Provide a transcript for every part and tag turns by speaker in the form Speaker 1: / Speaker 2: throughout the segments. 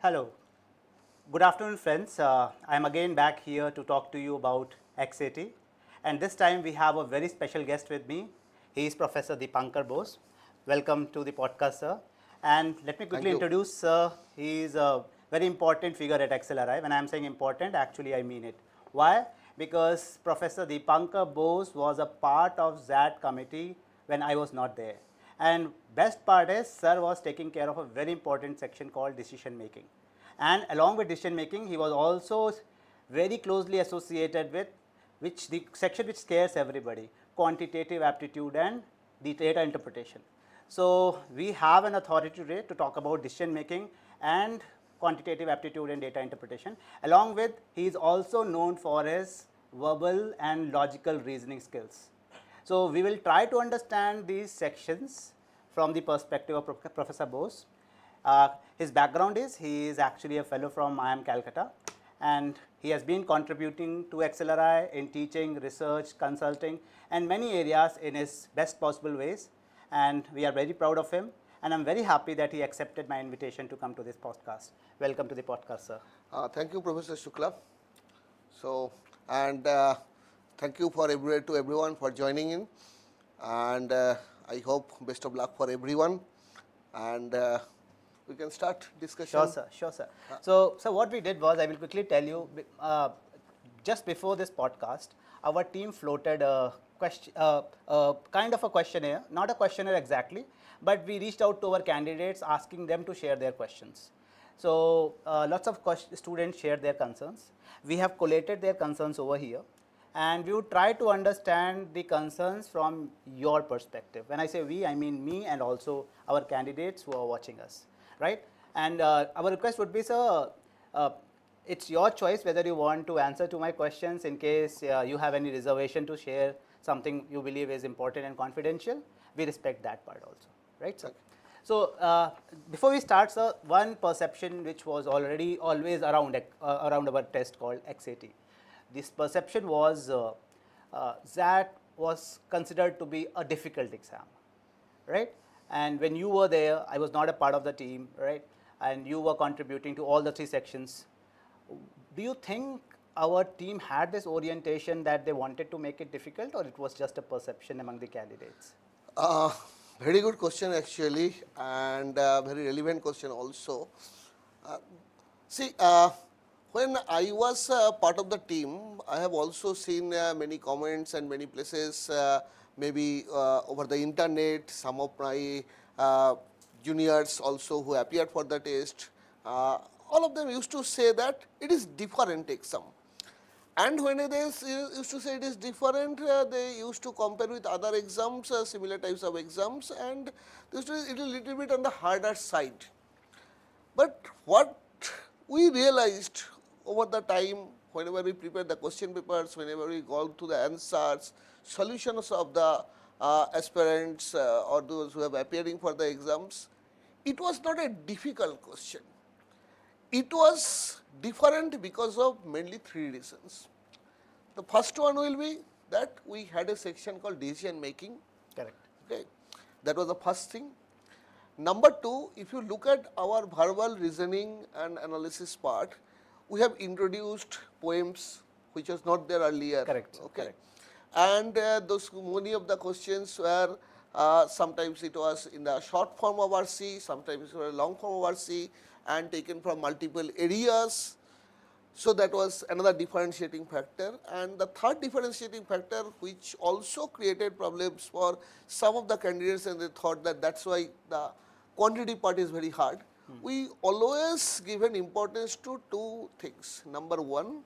Speaker 1: Hello. Good afternoon, friends. I am again back here to talk to you about XAT. And this time we have a very special guest with me. He is Professor Deepankar Bose. Welcome to the podcast, sir. And let me quickly introduce Sir. He is a very important figure at XLRI. When I am saying important, actually I mean it. Why? Because Professor Deepankar Bose was a part of XAT committee when I was not there. And best part is, sir was taking care of a very important section called decision making. And along with decision making, he was also very closely associated with the section which scares everybody, quantitative aptitude and the data interpretation. So we have an authority today to talk about decision making and quantitative aptitude and data interpretation. Along with, he is also known for his verbal and logical reasoning skills. So we will try to understand these sections from the perspective of Professor Bose. His background is, he is actually a fellow from IIM Calcutta, and he has been contributing to XLRI in teaching, research, consulting, and many areas in his best possible ways. And we are very proud of him. And I'm very happy that he accepted my invitation to come to this podcast. Welcome to the podcast, sir.
Speaker 2: Thank you, Professor Shukla. So, and thank you for to everyone for joining in. And I hope best of luck for everyone. And we can start discussion.
Speaker 1: Sure, sir. Sure, sir. So what we did was, I will quickly tell you, just before this podcast, our team floated a question, kind of a questionnaire, not a questionnaire exactly, but we reached out to our candidates asking them to share their questions. So lots of students shared their concerns. We have collated their concerns over here, and we would try to understand the concerns from your perspective. When I say we, I mean me and also our candidates who are watching us, right? And our request would be, sir, it's your choice whether you want to answer to my questions in case you have any reservation to share something you believe is important and confidential. We respect that part also, right, sir? Okay. So before we start, sir, one perception which was already always around our test called XAT. This perception was that was considered to be a difficult exam, right? And when you were there, I was not a part of the team, right? And you were contributing to all the three sections. Do you think our team had this orientation that they wanted to make it difficult, or it was just a perception among the candidates?
Speaker 2: Very good question actually, and very relevant question also. See, when I was part of the team, I have also seen many comments and many places, maybe over the internet, some of my juniors also who appeared for the test, all of them used to say that it is different exam. And when they used to say it is different, they used to compare with other exams, similar types of exams, and they used to say it is a little bit on the harder side. But what we realized over the time, whenever we prepare the question papers, whenever we go to the answers, solutions of the aspirants or those who are appearing for the exams, it was not a difficult question. It was different because of mainly three reasons. The first one will be that we had a section called decision making.
Speaker 1: Correct.
Speaker 2: Okay, that was the first thing. Number two, if you look at our verbal reasoning and analysis part, we have introduced poems which was not there earlier.
Speaker 1: Correct.
Speaker 2: Okay,
Speaker 1: correct.
Speaker 2: and those many of the questions were sometimes it was in the short form of RC, sometimes it was long form of RC, and taken from multiple areas. So that was another differentiating factor. And the third differentiating factor, which also created problems for some of the candidates, and they thought that that's why the quantity part is very hard. We always give an importance to two things. Number one,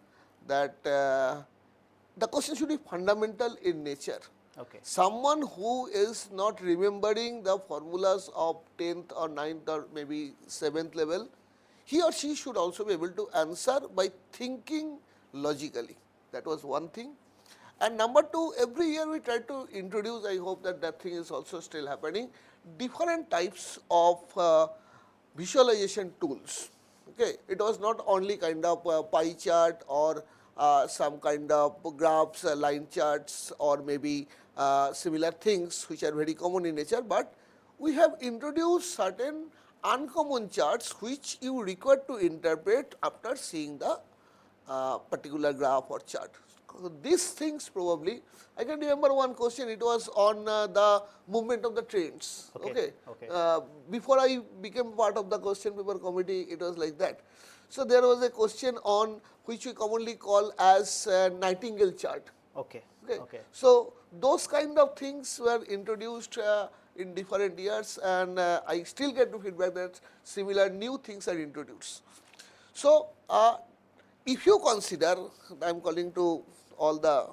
Speaker 2: that the question should be fundamental in nature.
Speaker 1: Okay.
Speaker 2: Someone who is not remembering the formulas of 10th or 9th or maybe 7th level, he or she should also be able to answer by thinking logically. That was one thing. And number two, every year we try to introduce, I hope that that thing is also still happening, different types of visualization tools. Okay, it was not only kind of pie chart or some kind of graphs, line charts, or maybe similar things which are very common in nature, but we have introduced certain uncommon charts which you require to interpret after seeing the particular graph or chart. So, these things probably, I can remember one question, it was on the movement of the trends. Okay.
Speaker 1: Okay.
Speaker 2: Before I became part of the question paper committee, it was like that. So, there was a question on which we commonly call as Nightingale chart.
Speaker 1: Okay.
Speaker 2: Okay.
Speaker 1: Okay.
Speaker 2: So, those kind of things were introduced in different years, and I still get the feedback that similar new things are introduced. So, if you consider, I am calling to all the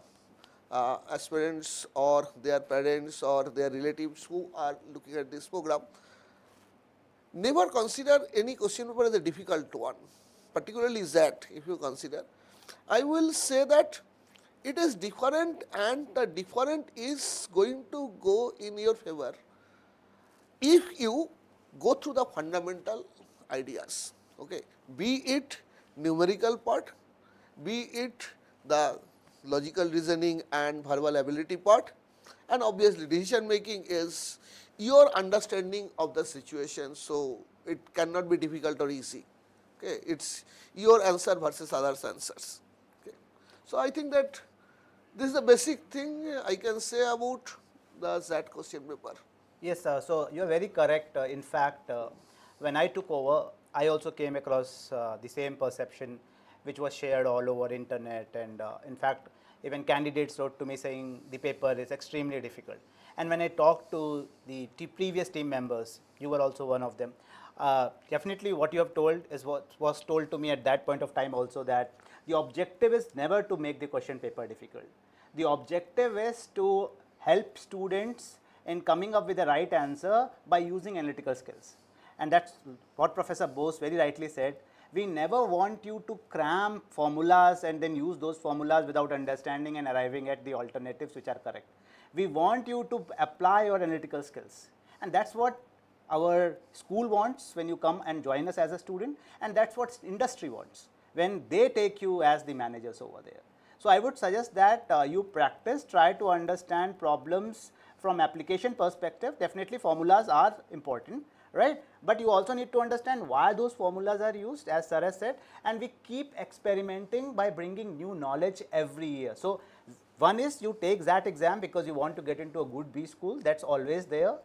Speaker 2: aspirants or their parents or their relatives who are looking at this program, never consider any question paper as a difficult one, particularly XAT if you consider. I will say that it is different, and the different is going to go in your favor if you go through the fundamental ideas, okay, be it numerical part, be it the logical reasoning and verbal ability part, and obviously decision making is your understanding of the situation. So, it cannot be difficult or easy, okay, it is your answer versus others' answers. Okay. So, I think that this is the basic thing I can say about the XAT question paper.
Speaker 1: Yes, so you are very correct. In fact, when I took over, I also came across the same perception which was shared all over internet, and in fact, even candidates wrote to me saying the paper is extremely difficult. And when I talked to the previous team members, you were also one of them, definitely what you have told is what was told to me at that point of time also, that the objective is never to make the question paper difficult. The objective is to help students in coming up with the right answer by using analytical skills. And that's what Professor Bose very rightly said. We never want you to cram formulas and then use those formulas without understanding and arriving at the alternatives which are correct. We want you to apply your analytical skills, and that's what our school wants when you come and join us as a student, and that's what industry wants when they take you as the managers over there. So, I would suggest that you practice, try to understand problems from application perspective. Definitely formulas are important, right, but you also need to understand why those formulas are used, as sir has said, and we keep experimenting by bringing new knowledge every year. So, one is you take that exam because you want to get into a good B school, that is always there.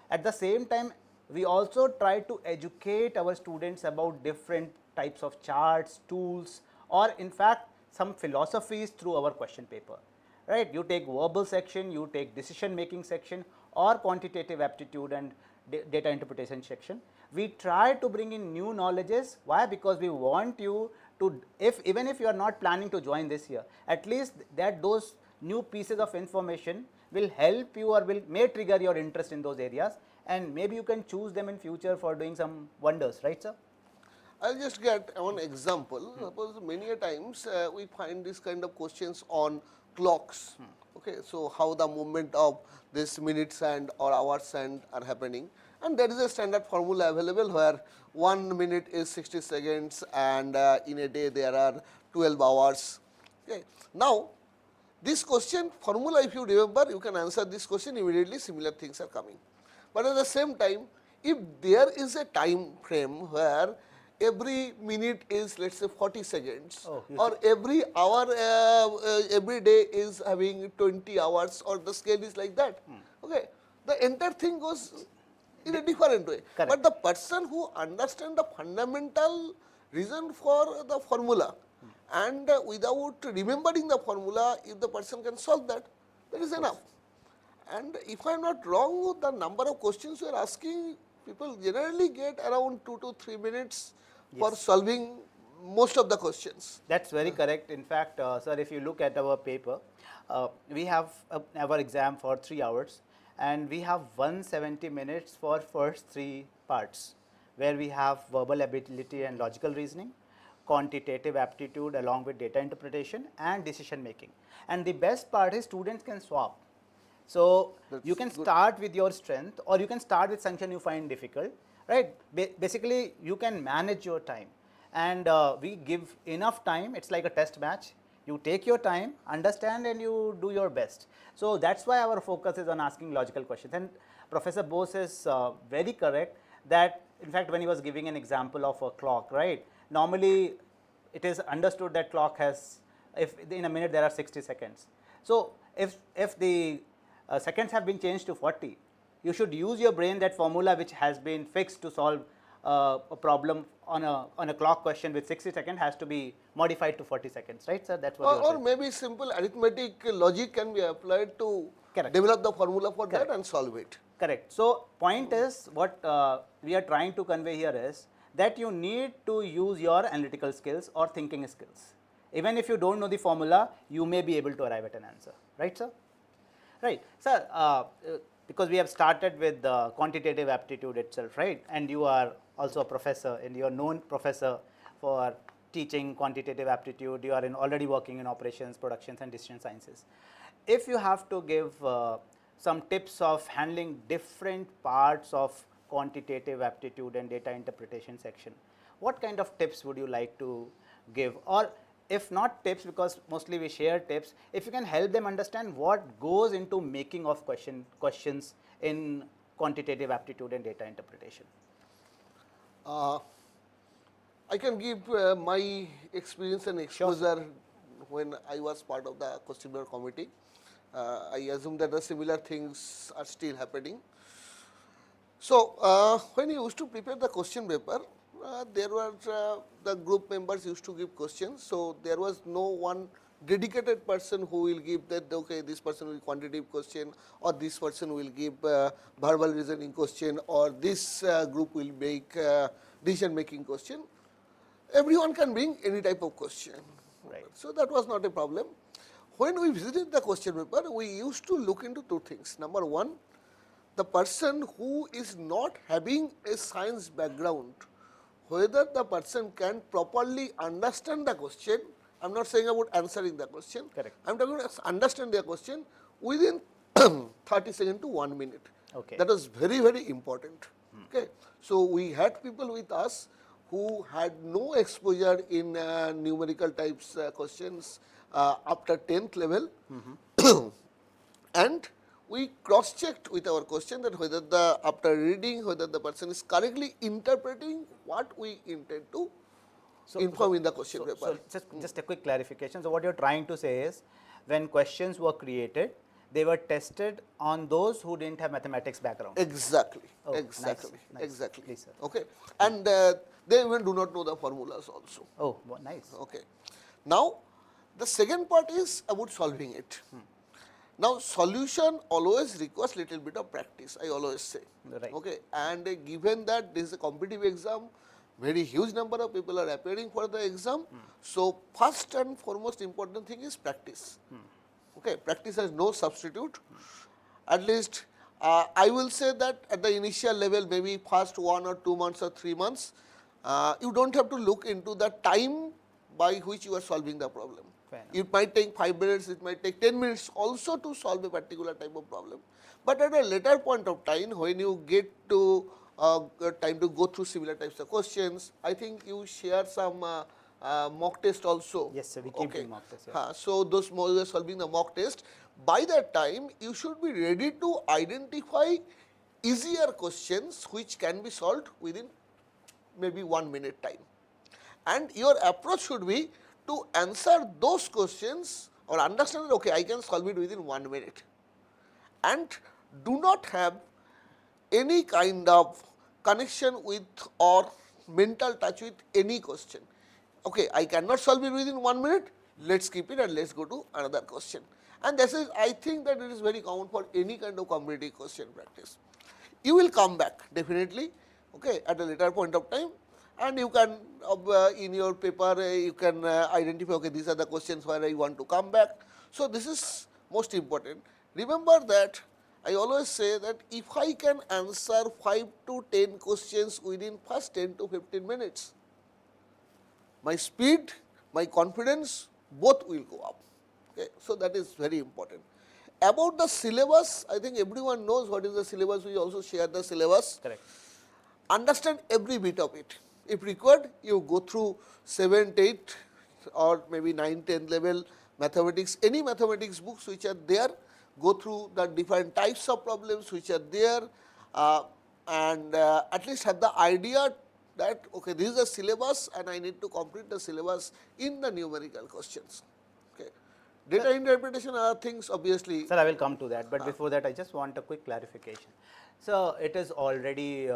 Speaker 1: At the same time, we also try to educate our students about different types of charts, tools, or in fact some philosophies through our question paper, right. You take verbal section, you take decision making section, or quantitative aptitude and data interpretation section. We try to bring in new knowledges. Why? Because we want you to, even if you are not planning to join this year, at least that those new pieces of information will help you or may trigger your interest in those areas, and maybe you can choose them in future for doing some wonders, right sir?
Speaker 2: I will just get one example. Suppose many a times we find this kind of questions on clocks. Okay, so how the movement of this minutes and or hours and are happening, and there is a standard formula available where 1 minute is 60 seconds, and in a day there are 12 hours. Okay. Now, this question formula, if you remember, you can answer this question immediately, similar things are coming. But at the same time, if there is a time frame where every minute is, let us say, 40 seconds, or every hour, every day is having 20 hours, or the scale is like that, okay, the entire thing goes in a different way.
Speaker 1: Correct.
Speaker 2: But the person who understands the fundamental reason for the formula, and without remembering the formula, if the person can solve that, that is enough. And if I am not wrong, the number of questions you are asking, people generally get around 2 to 3 minutes for solving most of the questions.
Speaker 1: That's very correct. In fact, sir, if you look at our paper, we have our exam for 3 hours, and we have 170 minutes for first 3 parts, where we have verbal ability and logical reasoning, quantitative aptitude along with data interpretation, and decision making. And the best part is students can swap. So, you can start with your strength, or you can start with something you find difficult, right. Basically, you can manage your time, and we give enough time. It is like a test match. You take your time, understand, and you do your best. So, that is why our focus is on asking logical questions, and Professor Bose is very correct that in fact when he was giving an example of a clock, right, normally it is understood that clock has, if in a minute there are 60 seconds. So if the seconds have been changed to 40, you should use your brain, that formula which has been fixed to solve a problem on a clock question with 60 seconds has to be modified to 40 seconds, right sir? That's what you are
Speaker 2: Or
Speaker 1: saying.
Speaker 2: maybe simple arithmetic logic can be applied to
Speaker 1: Correct.
Speaker 2: develop the formula for
Speaker 1: Correct.
Speaker 2: that and solve it.
Speaker 1: Correct. So point is, what we are trying to convey here is that you need to use your analytical skills or thinking skills. Even if you don't know the formula, you may be able to arrive at an answer, right sir? Right. Sir, because we have started with the quantitative aptitude itself, right, and you are also a professor and you are known professor for teaching quantitative aptitude, you are already working in operations, productions and decision sciences. If you have to give some tips of handling different parts of quantitative aptitude and data interpretation section, what kind of tips would you like to give? Or if not tips, because mostly we share tips, if you can help them understand what goes into making of questions in quantitative aptitude and data interpretation.
Speaker 2: I can give my experience and exposure when I was part of the Convenor committee. I assume that the similar things are still happening. So, when you used to prepare the question paper, there were the group members used to give questions. So, there was no one dedicated person who will give that, okay, this person will quantitative question, or this person will give verbal reasoning question, or this group will make decision making question. Everyone can bring any type of question.
Speaker 1: Right.
Speaker 2: So, that was not a problem. When we visited the question paper, we used to look into two things. Number one, the person who is not having a science background, whether the person can properly understand the question. I am not saying about answering the question.
Speaker 1: Correct.
Speaker 2: I am talking about understand the question within 30 seconds to 1 minute.
Speaker 1: Okay.
Speaker 2: That was very, very important. Okay. So, we had people with us who had no exposure in numerical types questions after 10th level, and we cross checked with our question that whether the, after reading, whether the person is correctly interpreting what we intend to inform in the question paper.
Speaker 1: So just a quick clarification. So what you're trying to say is, when questions were created, they were tested on those who didn't have mathematics background.
Speaker 2: Exactly,
Speaker 1: Oh,
Speaker 2: exactly,
Speaker 1: nice.
Speaker 2: exactly.
Speaker 1: Please, sir.
Speaker 2: Okay, and they even do not know the formulas also.
Speaker 1: Oh, nice.
Speaker 2: Okay. Now, the second part is about solving it. Now, solution always requires little bit of practice, I always say.
Speaker 1: Right.
Speaker 2: Okay, and given that this is a competitive exam, very huge number of people are appearing for the exam. So, first and foremost important thing is practice. Okay, practice has no substitute. At least I will say that at the initial level, maybe first 1 or 2 months or 3 months, you do not have to look into the time by which you are solving the problem. It might take 5 minutes, it might take 10 minutes also to solve a particular type of problem. But at a later point of time, when you get to time to go through similar types of questions, I think you share some mock test also.
Speaker 1: Yes, sir, we keep doing mock tests.
Speaker 2: Yeah. So, those more you are solving the mock test, by that time you should be ready to identify easier questions which can be solved within maybe 1 minute time. And your approach should be to answer those questions or understand that, okay, I can solve it within 1 minute, and do not have any kind of connection with or mental touch with any question. Okay, I cannot solve it within 1 minute, let us keep it and let us go to another question. And this is, I think that it is very common for any kind of competitive question practice. You will come back definitely, okay, at a later point of time, and you can in your paper you can identify, okay, these are the questions where I want to come back. So, this is most important. Remember that I always say that if I can answer 5 to 10 questions within first 10 to 15 minutes, my speed, my confidence both will go up. Okay. So, that is very important. About the syllabus, I think everyone knows what is the syllabus, we also share the syllabus.
Speaker 1: Correct.
Speaker 2: Understand every bit of it. If required, you go through 7th, 8th or maybe 9th, 10th level mathematics, any mathematics books which are there, go through the different types of problems which are there. and at least have the idea that okay, this is the syllabus and I need to complete the syllabus in the numerical questions. Okay. Data interpretation are things obviously.
Speaker 1: Sir, I will come to that, but before that, I just want a quick clarification. So, it is already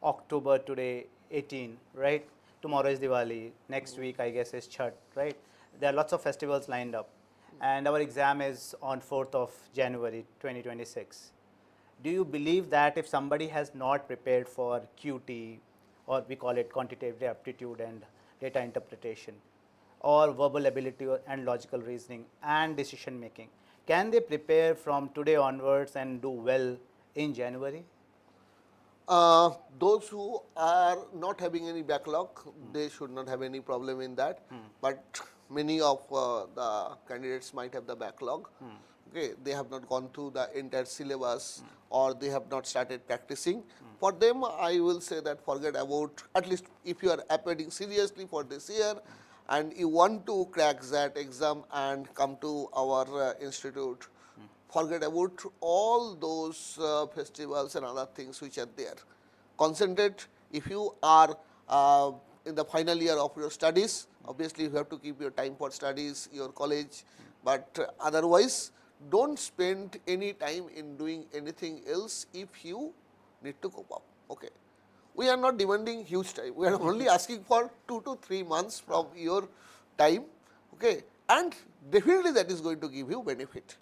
Speaker 1: October today, 18, right? Tomorrow is Diwali, next week, I guess, is Chhat, right? There are lots of festivals lined up, and our exam is on 4th of January 2026. Do you believe that if somebody has not prepared for QT, or we call it quantitative aptitude and data interpretation, or verbal ability and logical reasoning and decision making, can they prepare from today onwards and do well in January?
Speaker 2: Those who are not having any backlog, they should not have any problem in that. But many of the candidates might have the backlog. Okay, they have not gone through the entire syllabus or they have not started practicing. For them, I will say that forget about, at least if you are applying seriously for this year and you want to crack that exam and come to our institute, forget about all those festivals and other things which are there. Concentrate. If you are in the final year of your studies, obviously you have to keep your time for studies, your college, but otherwise don't spend any time in doing anything else if you need to cope up. Okay. We are not demanding huge time. We are only asking for 2 to 3 months from your time. Okay. And definitely that is going to give you benefit.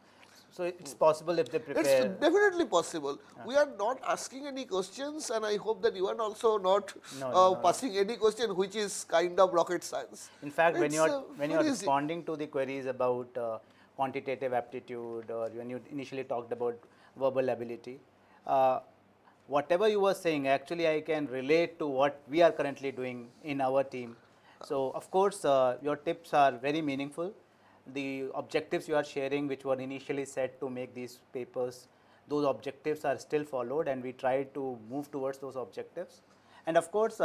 Speaker 1: So it's possible if they
Speaker 2: It's
Speaker 1: prepare.
Speaker 2: definitely possible. We are not asking any questions, and I hope that you are also not
Speaker 1: No.
Speaker 2: passing any question which is kind of rocket science.
Speaker 1: In fact, when
Speaker 2: It's,
Speaker 1: you are
Speaker 2: very easy.
Speaker 1: responding to the queries about quantitative aptitude, or when you initially talked about verbal ability, whatever you were saying, actually I can relate to what we are currently doing in our team. So of course, your tips are very meaningful. The objectives you are sharing, which were initially set to make these papers, those objectives are still followed, and we try to move towards those objectives. And of course,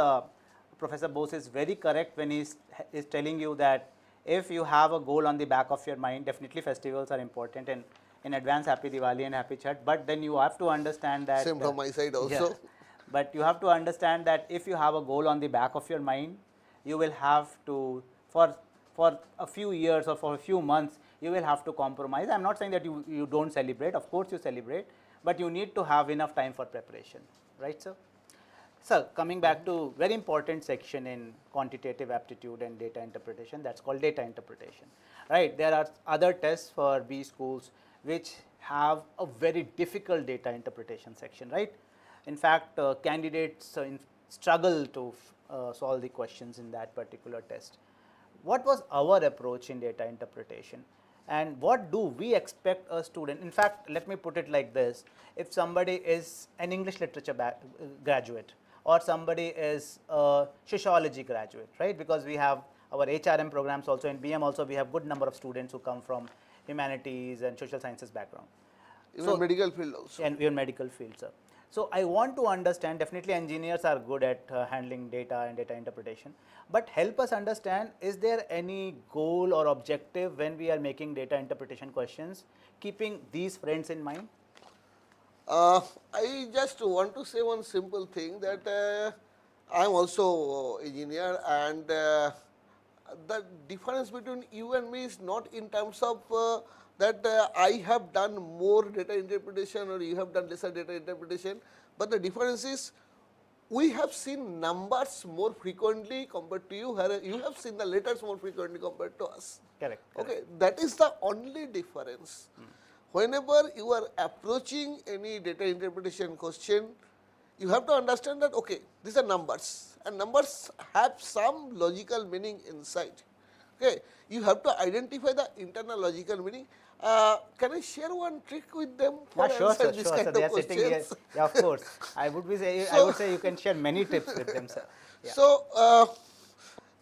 Speaker 1: Professor Bose is very correct when he is telling you that if you have a goal on the back of your mind, definitely festivals are important, and in advance, happy Diwali and happy Chhat. But then you have to understand that.
Speaker 2: Same from my side also.
Speaker 1: Yeah, but you have to understand that if you have a goal on the back of your mind, you will have to, for a few years or for a few months, you will have to compromise. I am not saying that you don't celebrate, of course you celebrate, but you need to have enough time for preparation, right sir? Sir, coming back to very important section in quantitative aptitude and data interpretation, that's called data interpretation, right? There are other tests for B schools which have a very difficult data interpretation section, right? In fact, candidates struggle to solve the questions in that particular test. What was our approach in data interpretation, and what do we expect a student? In fact, let me put it like this: if somebody is an English literature graduate, or somebody is a sociology graduate, right? Because we have our HRM programs also, in BM also we have good number of students who come from humanities and social sciences background.
Speaker 2: Even medical field also.
Speaker 1: And even medical field, sir. So I want to understand, definitely engineers are good at handling data and data interpretation, but help us understand, is there any goal or objective when we are making data interpretation questions, keeping these friends in mind?
Speaker 2: I just want to say one simple thing, that I am also engineer, and the difference between you and me is not in terms of that I have done more data interpretation or you have done lesser data interpretation, but the difference is we have seen numbers more frequently compared to you, whereas you have seen the letters more frequently compared to us.
Speaker 1: Correct.
Speaker 2: Okay, that is the only difference. Whenever you are approaching any data interpretation question, you have to understand that, okay, these are numbers, and numbers have some logical meaning inside. Okay, you have to identify the internal logical meaning. Can I share one trick with them for
Speaker 1: Sure,
Speaker 2: answer
Speaker 1: sir,
Speaker 2: this
Speaker 1: sure,
Speaker 2: kind
Speaker 1: sir.
Speaker 2: of
Speaker 1: They are sitting here.
Speaker 2: questions?
Speaker 1: Yeah, of course. I would say you can share many tips with them, sir. Yeah.
Speaker 2: So,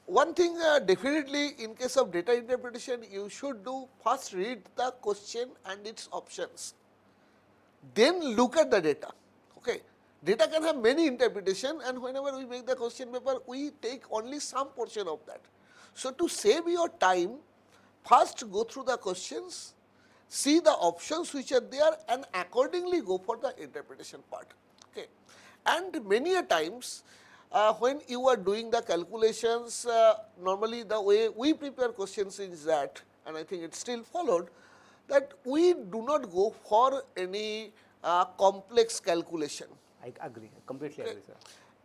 Speaker 2: one thing definitely in case of data interpretation, you should do first read the question and its options. Then look at the data. Okay, data can have many interpretation, and whenever we make the question paper, we take only some portion of that. So to save your time, first go through the questions, see the options which are there, and accordingly go for the interpretation part. Okay, And many a times when you are doing the calculations, normally the way we prepare questions is that, and I think it is still followed, that we do not go for any complex calculation.
Speaker 1: I agree, I completely agree, sir.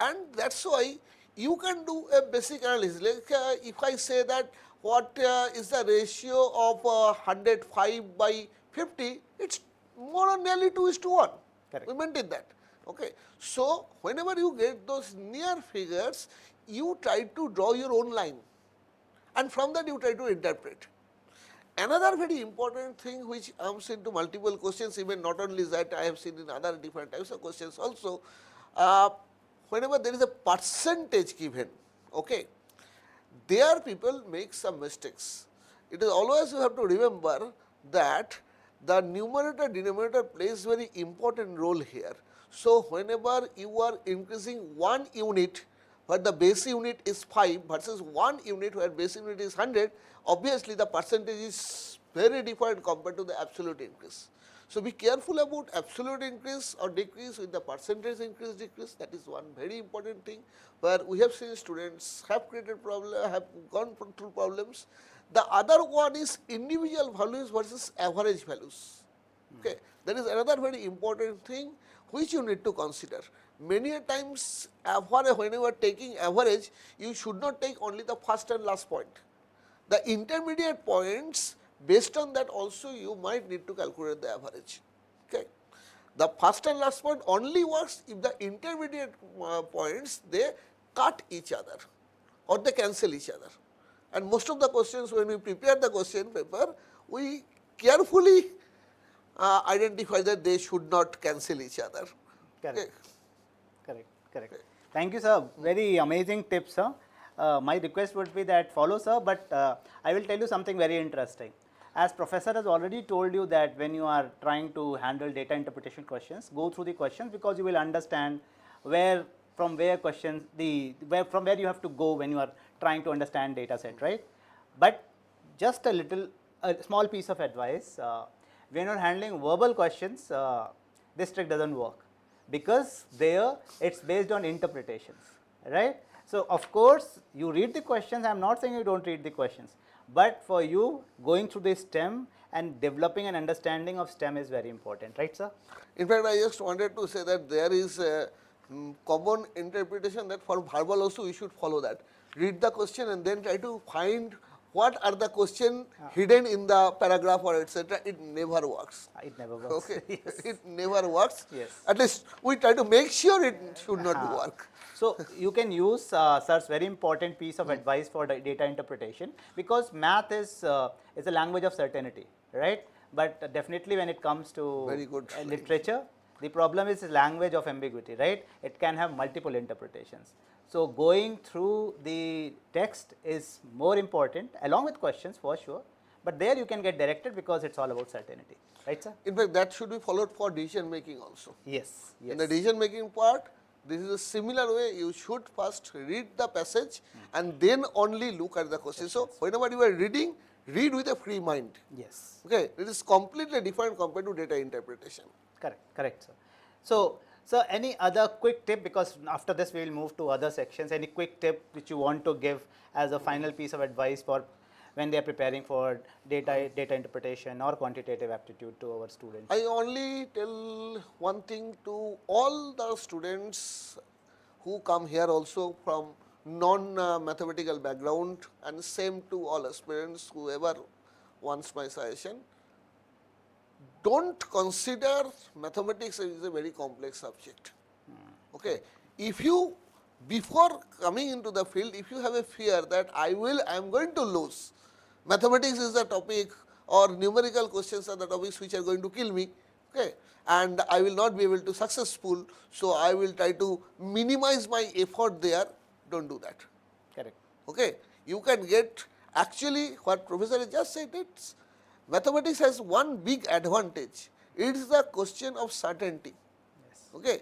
Speaker 2: And that is why you can do a basic analysis. Like if I say that what is the ratio of 105 by 50, it is more or nearly 2:1.
Speaker 1: Correct.
Speaker 2: We maintain that. Okay. So, whenever you get those near figures, you try to draw your own line, and from that you try to interpret. Another very important thing which comes into multiple questions, even not only that, I have seen in other different types of questions also, uh, whenever there is a percentage given, okay, there people make some mistakes. It is always you have to remember that the numerator denominator plays very important role here. So, whenever you are increasing 1 unit where the base unit is 5 versus 1 unit where base unit is 100, obviously the percentage is very different compared to the absolute increase. So, be careful about absolute increase or decrease with the percentage increase decrease. That is one very important thing where we have seen students have created problem, have gone through problems. The other one is individual values versus average values. Okay. That is another very important thing which you need to consider. Many a times when you are taking average, you should not take only the first and last point. The intermediate points, based on that also you might need to calculate the average. Okay. The first and last point only works if the intermediate points, they cut each other or they cancel each other. And most of the questions, when we prepare the question paper, we carefully identify that they should not cancel each other.
Speaker 1: Correct.
Speaker 2: Okay.
Speaker 1: Correct, correct. Thank you, sir. Very amazing tips, sir. My request would be that follow, sir, but I will tell you something very interesting. As professor has already told you that when you are trying to handle data interpretation questions, go through the questions because you will understand from where you have to go when you are trying to understand data set, right? But just a small piece of advice, when you are handling verbal questions, this trick doesn't work because there it's based on interpretations, right? So, of course, you read the questions, I am not saying you don't read the questions, but for you going through the STEM and developing an understanding of STEM is very important, right, sir?
Speaker 2: In fact, I just wanted to say that there is a common interpretation that for verbal also we should follow that. Read the question and then try to find what are the question hidden in the paragraph or etc. It never works.
Speaker 1: It never works.
Speaker 2: Okay.
Speaker 1: Yes.
Speaker 2: It never works.
Speaker 1: Yes.
Speaker 2: At least we try to make sure it should not work.
Speaker 1: So, you can use sir's very important piece of advice for the data interpretation because math is a language of certainty, right? But definitely when it comes to
Speaker 2: Very good
Speaker 1: literature, the problem is language of ambiguity, right? It can have multiple interpretations. So, going through the text is more important along with questions for sure, but there you can get directed because it is all about certainty, right, sir?
Speaker 2: In fact, that should be followed for decision making also.
Speaker 1: Yes, yes.
Speaker 2: In the decision making part, this is a similar way. You should first read the passage and then only look at the question. So, whenever you are reading, read with a free mind.
Speaker 1: Yes.
Speaker 2: Okay, it is completely different compared to data interpretation.
Speaker 1: Correct, correct, sir. So, sir, any other quick tip, because after this we will move to other sections, any quick tip which you want to give as a final piece of advice for when they are preparing for data interpretation or quantitative aptitude to our students?
Speaker 2: I only tell one thing to all the students who come here also from non-mathematical background, and same to all aspirants whoever wants my suggestion. Don't consider mathematics as a very complex subject. Okay. If you, before coming into the field, if you have a fear that I am going to lose, mathematics is the topic or numerical questions are the topics which are going to kill me, okay, and I will not be able to successful, so I will try to minimize my effort there, don't do that.
Speaker 1: Correct.
Speaker 2: Okay. You can get, actually what professor has just said, it's mathematics has one big advantage. It is the question of certainty.
Speaker 1: Yes.
Speaker 2: Okay.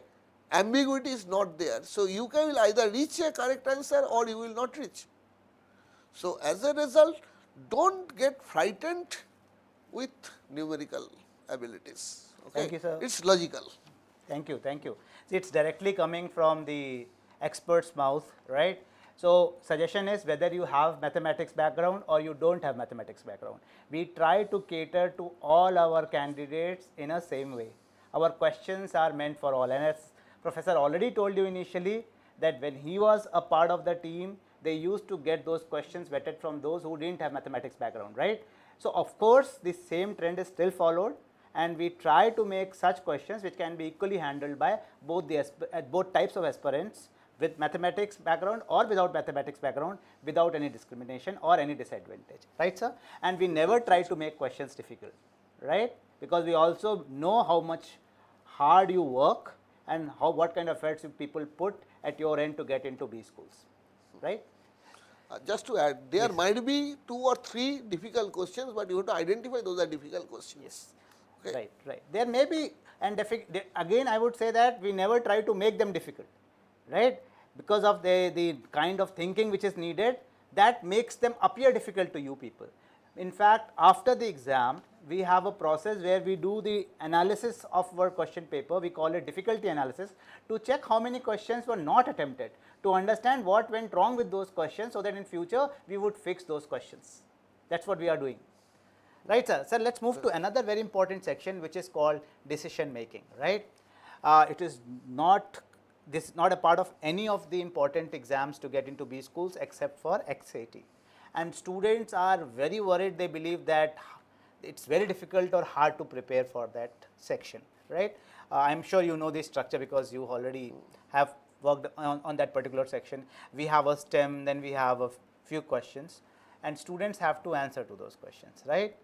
Speaker 2: Ambiguity is not there. So, you will either reach a correct answer or you will not reach. So, as a result, don't get frightened with numerical abilities. Okay.
Speaker 1: Thank you, sir.
Speaker 2: It's logical.
Speaker 1: Thank you, thank you. See, it's directly coming from the expert's mouth, right? So, suggestion is whether you have mathematics background or you don't have mathematics background. We try to cater to all our candidates in a same way. Our questions are meant for all, and as Professor already told you initially that when he was a part of the team, they used to get those questions vetted from those who didn't have mathematics background, right? So, of course, the same trend is still followed, and we try to make such questions which can be equally handled by both both types of aspirants with mathematics background or without mathematics background, without any discrimination or any disadvantage, right sir? And we never try to make questions difficult, right? Because we also know how much hard you work and what kind of efforts people put at your end to get into B schools, right?
Speaker 2: Just to add, there might be 2 or 3 difficult questions, but you have to identify those are difficult questions.
Speaker 1: Yes.
Speaker 2: Okay.
Speaker 1: Right, right. There may be, and again I would say that we never try to make them difficult, right? Because of the kind of thinking which is needed, that makes them appear difficult to you people. In fact, after the exam, we have a process where we do the analysis of our question paper, we call it difficulty analysis, to check how many questions were not attempted, to understand what went wrong with those questions, so that in future we would fix those questions. That's what we are doing. Right sir. Sir, let's move to another very important section which is called decision making, right? It is not, this is not a part of any of the important exams to get into B schools except for XAT. And students are very worried, they believe that it's very difficult or hard to prepare for that section, right? I am sure you know this structure because you already have worked on that particular section. We have a STEM, then we have a few questions, and students have to answer to those questions, right?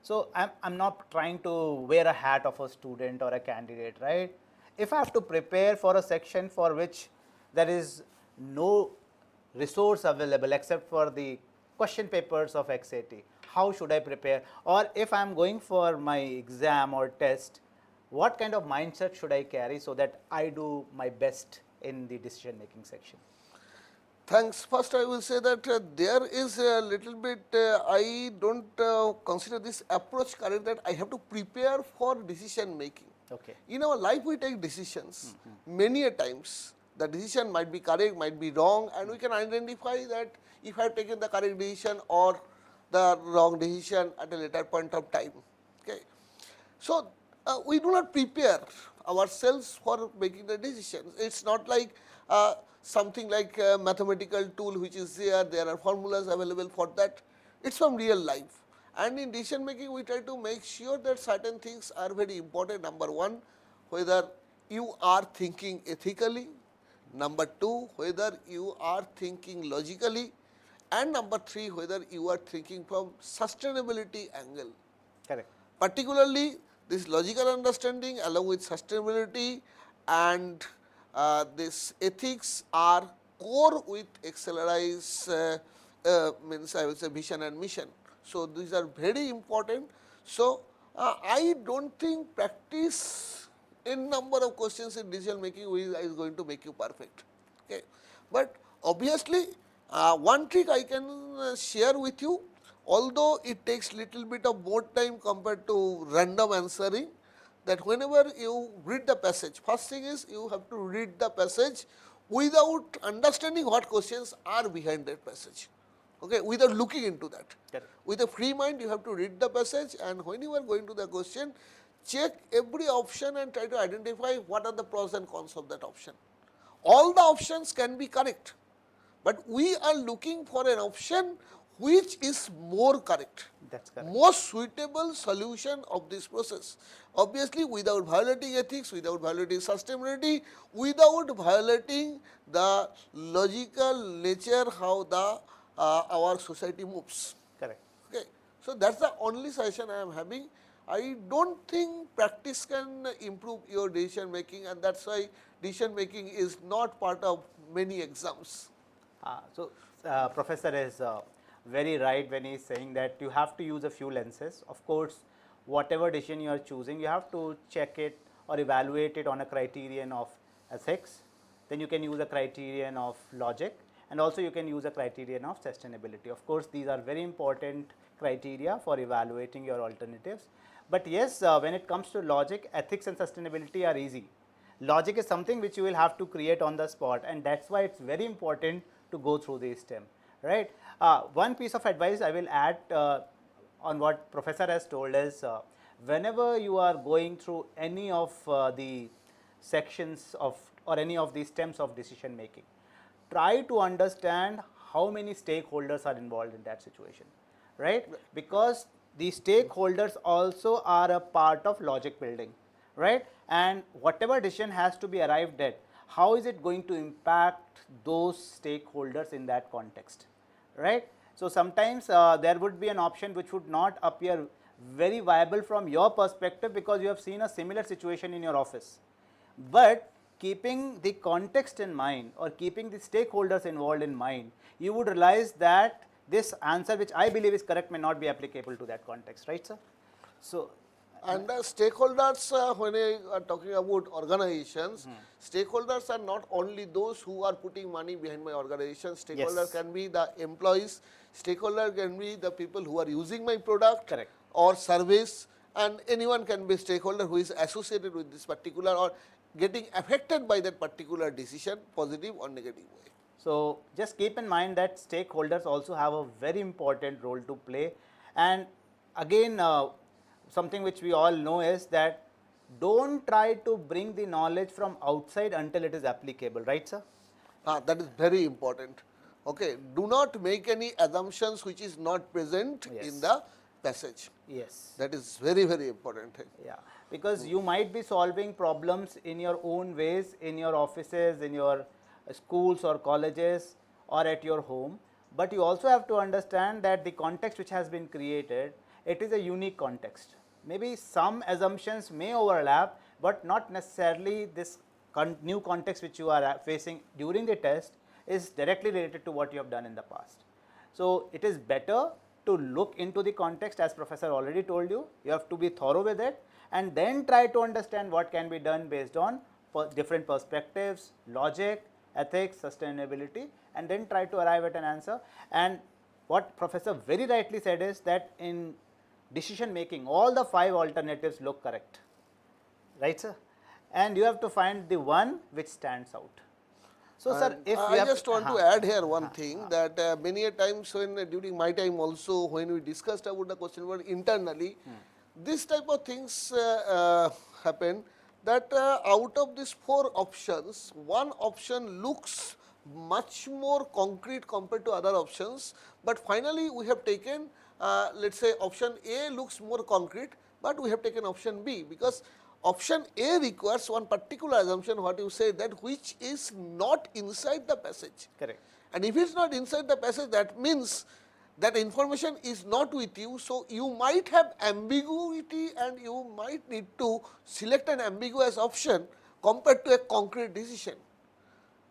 Speaker 1: So, I'm not trying to wear a hat of a student or a candidate, right? If I have to prepare for a section for which there is no resource available except for the question papers of XAT, how should I prepare? Or if I am going for my exam or test, what kind of mindset should I carry so that I do my best in the decision making section?
Speaker 2: Thanks. First, I will say that there is a little bit, I don't consider this approach correct, that I have to prepare for decision making.
Speaker 1: Okay.
Speaker 2: In our life, we take decisions. Many a times, the decision might be correct, might be wrong, and we can identify that if I have taken the correct decision or the wrong decision at a later point of time. Okay. So, we do not prepare ourselves for making the decisions. It's not like something like a mathematical tool which is there are formulas available for that. It's from real life. And in decision making, we try to make sure that certain things are very important. Number 1, whether you are thinking ethically. Number 2, whether you are thinking logically. And number 3, whether you are thinking from sustainability angle.
Speaker 1: Correct.
Speaker 2: Particularly, this logical understanding along with sustainability and this ethics are core with XLRI's means I will say vision and mission. So, these are very important. So, I don't think practice in number of questions in decision making is going to make you perfect. Okay. But obviously, one trick I can share with you, although it takes little bit of more time compared to random answering, that whenever you read the passage, first thing is you have to read the passage without understanding what questions are behind that passage, okay, without looking into that.
Speaker 1: Correct.
Speaker 2: With a free mind, you have to read the passage, and when you are going to the question, check every option and try to identify what are the pros and cons of that option. All the options can be correct, but we are looking for an option which is more correct.
Speaker 1: That's correct.
Speaker 2: Most suitable solution of this process. Obviously, without violating ethics, without violating sustainability, without violating the logical nature how the our society moves.
Speaker 1: Correct.
Speaker 2: Okay. So, that is the only suggestion I am having. I don't think practice can improve your decision making, and that is why decision making is not part of many exams.
Speaker 1: So, Professor is very right when he is saying that you have to use a few lenses. Of course, whatever decision you are choosing, you have to check it or evaluate it on a criterion of ethics. Then you can use a criterion of logic, and also you can use a criterion of sustainability. Of course, these are very important criteria for evaluating your alternatives. But yes, when it comes to logic, ethics and sustainability are easy. logic is something which you will have to create on the spot, and that's why it's very important to go through the STEM, right? One piece of advice I will add on what professor has told is, whenever you are going through any of the sections of or any of the stems of decision making, try to understand how many stakeholders are involved in that situation, right? Because the stakeholders also are a part of logic building, right? And whatever decision has to be arrived at, how is it going to impact those stakeholders in that context, right? So sometimes there would be an option which would not appear very viable from your perspective because you have seen a similar situation in your office. But keeping the context in mind or keeping the stakeholders involved in mind, you would realize that this answer which I believe is correct may not be applicable to that context, right sir? So,
Speaker 2: And stakeholders, when I are talking about organizations, stakeholders are not only those who are putting money behind my organization. Stakeholder
Speaker 1: Yes.
Speaker 2: can be the employees, stakeholder can be the people who are using my product
Speaker 1: Correct.
Speaker 2: or service, and anyone can be stakeholder who is associated with this particular or getting affected by that particular decision, positive or negative way.
Speaker 1: so just keep in mind that stakeholders also have a very important role to play, and again something which we all know is that don't try to bring the knowledge from outside until it is applicable, right sir?
Speaker 2: That is very important. Okay, do not make any assumptions which is not present
Speaker 1: Yes.
Speaker 2: in the passage.
Speaker 1: Yes.
Speaker 2: That is very, very important.
Speaker 1: Yeah, because you might be solving problems in your own ways, in your offices, in your schools or colleges, or at your home, but you also have to understand that the context which has been created, it is a unique context. Maybe some assumptions may overlap, but not necessarily this new context which you are facing during the test is directly related to what you have done in the past. So it is better to look into the context, as professor already told you. You have to be thorough with it and then try to understand what can be done based on different perspectives, logic, ethics, sustainability, and then try to arrive at an answer. And what professor very rightly said is that in decision making, all the 5 alternatives look correct, right sir? And you have to find the one which stands out. So sir, if we
Speaker 2: I
Speaker 1: have
Speaker 2: just want to add here one thing, that many a times when during my time also, when we discussed about the question paper internally, this type of things happen, that out of these 4 options, one option looks much more concrete compared to other options, but finally we have taken, let us say option A looks more concrete, but we have taken option B because option A requires one particular assumption, what you say, that which is not inside the passage.
Speaker 1: correct.
Speaker 2: And if it is not inside the passage, that means that information is not with you. So, you might have ambiguity and you might need to select an ambiguous option compared to a concrete decision.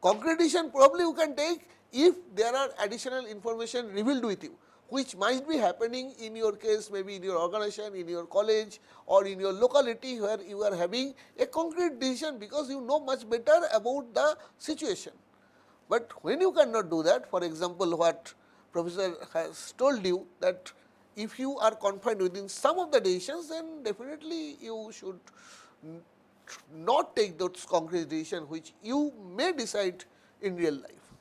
Speaker 2: Concrete decision probably you can take if there are additional information revealed with you, which might be happening in your case, maybe in your organization, in your college or in your locality where you are having a concrete decision because you know much better about the situation. But when you cannot do that, for example, what professor has told you, that if you are confined within some of the decisions, then definitely you should not take those concrete decisions which you may decide in real life.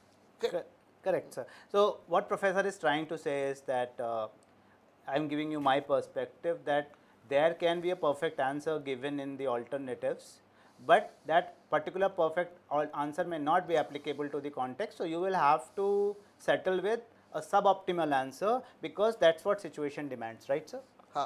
Speaker 2: Okay?
Speaker 1: Correct, sir. So what professor is trying to say is that I am giving you my perspective that there can be a perfect answer given in the alternatives, but that particular perfect answer may not be applicable to the context. So you will have to settle with a suboptimal answer because that's what situation demands, right, sir?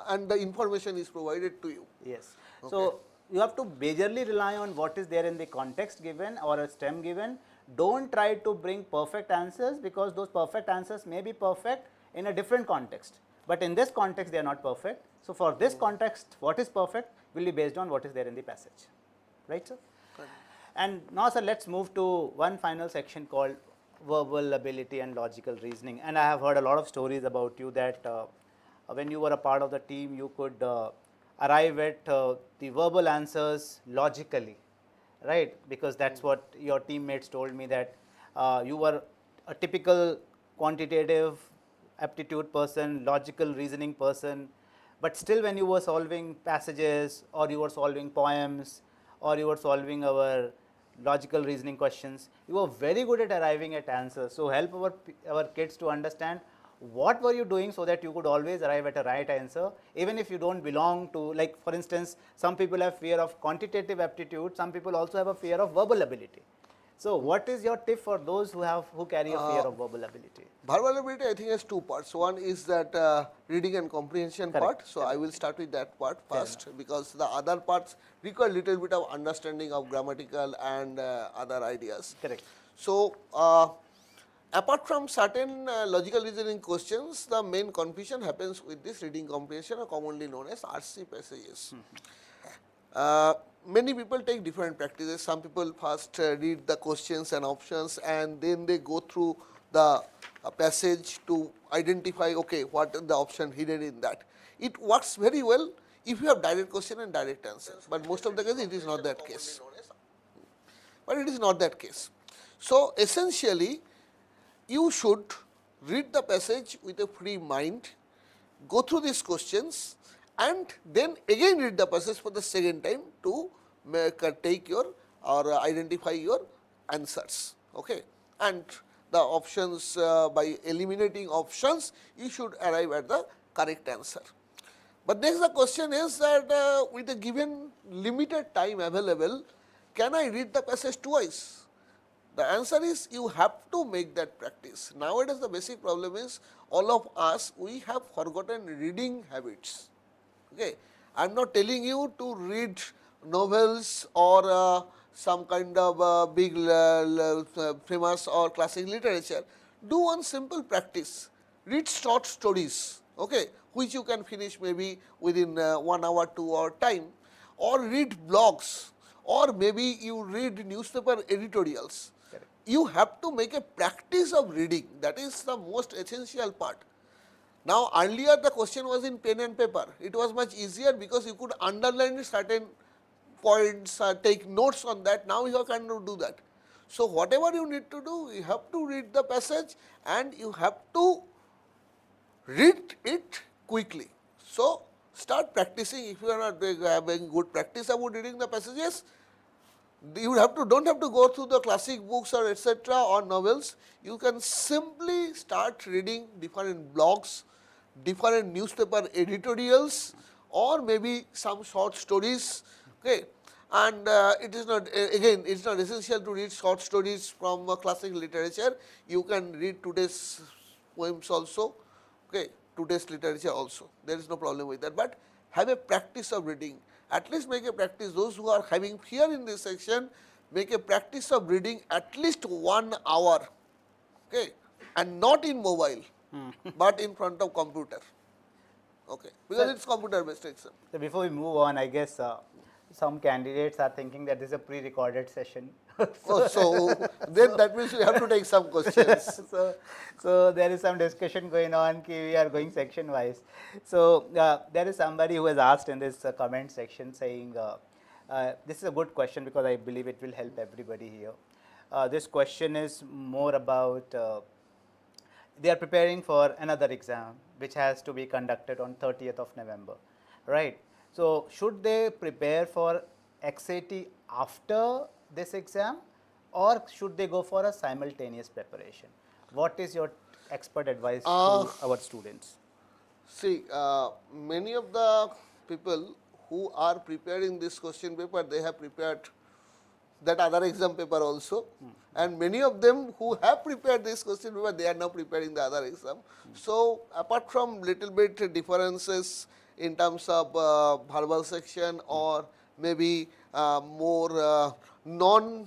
Speaker 2: And the information is provided to you.
Speaker 1: Yes. So you have to majorly rely on what is there in the context given or a STEM given. Don't try to bring perfect answers because those perfect answers may be perfect in a different context. But in this context, they are not perfect. So for this context, what is perfect will be based on what is there in the passage. Right, sir? And now, sir, let's move to one final section called verbal ability and logical reasoning. And I have heard a lot of stories about you that when you were a part of the team, you could arrive at the verbal answers logically, right? Because that's what your teammates told me, that you were a typical quantitative aptitude person, logical reasoning person, but still when you were solving passages or you were solving poems or you were solving our logical reasoning questions, you were very good at arriving at answers. So help our kids to understand what were you doing so that you could always arrive at a right answer, even if you don't belong to, like for instance, some people have fear of quantitative aptitude, some people also have a fear of verbal ability. So what is your tip for those who carry a fear of verbal ability?
Speaker 2: Verbal ability, I think, has two parts. One is that reading and comprehension
Speaker 1: Correct,
Speaker 2: part. So I will start with that part first, because the other parts require little bit of understanding of grammatical and other ideas.
Speaker 1: Correct.
Speaker 2: So apart from certain logical reasoning questions, the main confusion happens with this reading comprehension, or commonly known as RC passages. Many people take different practices. Some people first read the questions and options, and then they go through the passage to identify, okay, what is the option hidden in that. It works very well if you have direct question and direct answer, but most of the cases it is not that case. But it is not that case. So essentially, you should read the passage with a free mind, go through these questions, and then again read the passage for the second time to take your or identify your answers. Okay, and the options, by eliminating options, you should arrive at the correct answer. But next the question is that with a given limited time available, can I read the passage twice? The answer is you have to make that practice. Nowadays the basic problem is all of us, we have forgotten reading habits. Okay, I am not telling you to read novels or some kind of big famous or classic literature. Do one simple practice, read short stories, okay, which you can finish maybe within 1 hour, 2 hour time, or read blogs, or maybe you read newspaper editorials.
Speaker 1: Correct.
Speaker 2: You have to make a practice of reading, that is the most essential part. Now earlier the question was in pen and paper, it was much easier because you could underline certain points, take notes on that. Now you cannot do that. So whatever you need to do, you have to read the passage and you have to read it quickly. So start practicing. If you are not having good practice about reading the passages, you don't have to go through the classic books or etc. or novels. You can simply start reading different blogs, different newspaper editorials, or maybe some short stories. Okay, and it is not, again, it is not essential to read short stories from classic literature. You can read today's poems also, okay, today's literature also. There is no problem with that. But have a practice of reading. At least make a practice. Those who are having fear in this section, make a practice of reading at least 1 hour, okay, and not in mobile, but in front of computer, okay, because it is computer based exam.
Speaker 1: So before we move on, I guess some candidates are thinking that this is a pre-recorded session.
Speaker 2: So then that means we have to take some questions.
Speaker 1: So there is some discussion going on. We are going section wise. So there is somebody who has asked in this comment section saying, this is a good question because I believe it will help everybody here. This question is more about they are preparing for another exam which has to be conducted on 30th of November, right? So should they prepare for XAT after this exam, or should they go for a simultaneous preparation? What is your expert advice to our students?
Speaker 2: See, many of the people who are preparing this question paper, they have prepared that other exam paper also, and many of them who have prepared this question paper, they are now preparing the other exam. So apart from little bit differences in terms of verbal section or maybe more non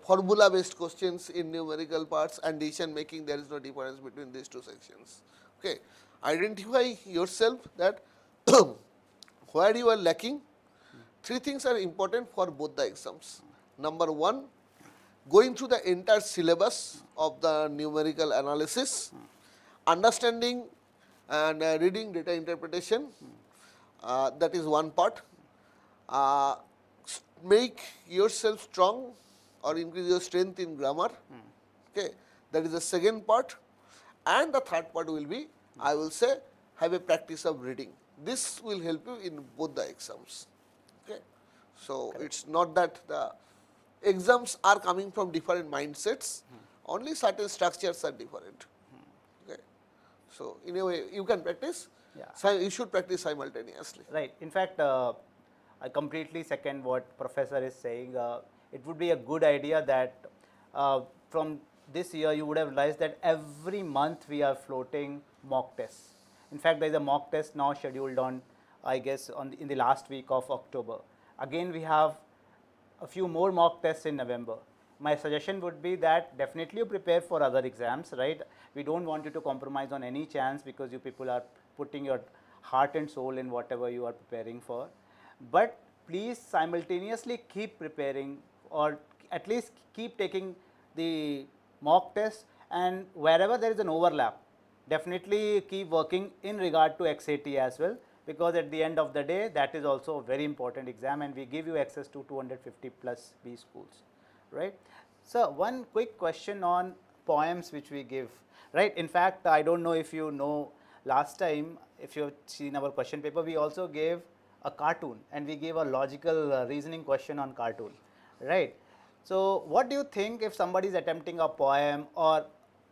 Speaker 2: formula based questions in numerical parts and decision making, there is no difference between these two sections. Okay, identify yourself that where you are lacking. Three things are important for both the exams. Number one, going through the entire syllabus of the numerical analysis, understanding and reading data interpretation, that is one part. Make yourself strong or increase your strength in grammar, okay, that is the second part. And the third part will be, I will say, have a practice of reading. This will help you in both the exams. Okay. So, it is not that the exams are coming from different mindsets, only certain structures are different. Okay. So, in a way you can practice,
Speaker 1: Yeah.
Speaker 2: you should practice simultaneously.
Speaker 1: Right. In fact, I completely second what Professor is saying. It would be a good idea that from this year you would have realized that every month we are floating mock tests. In fact, there is a mock test now scheduled on, I guess, in the last week of October. Again, we have a few more mock tests in November. My suggestion would be that definitely you prepare for other exams, right? We don't want you to compromise on any chance because you people are putting your heart and soul in whatever you are preparing for. But please simultaneously keep preparing, or at least keep taking the mock tests, and wherever there is an overlap, definitely keep working in regard to XAT as well, because at the end of the day that is also a very important exam and we give you access to 250 plus B schools, right. So, one quick question on poems which we give, right. In fact, I don't know if you know, last time if you have seen our question paper, we also gave a cartoon and we gave a logical reasoning question on cartoon, right. So, what do you think if somebody is attempting a poem or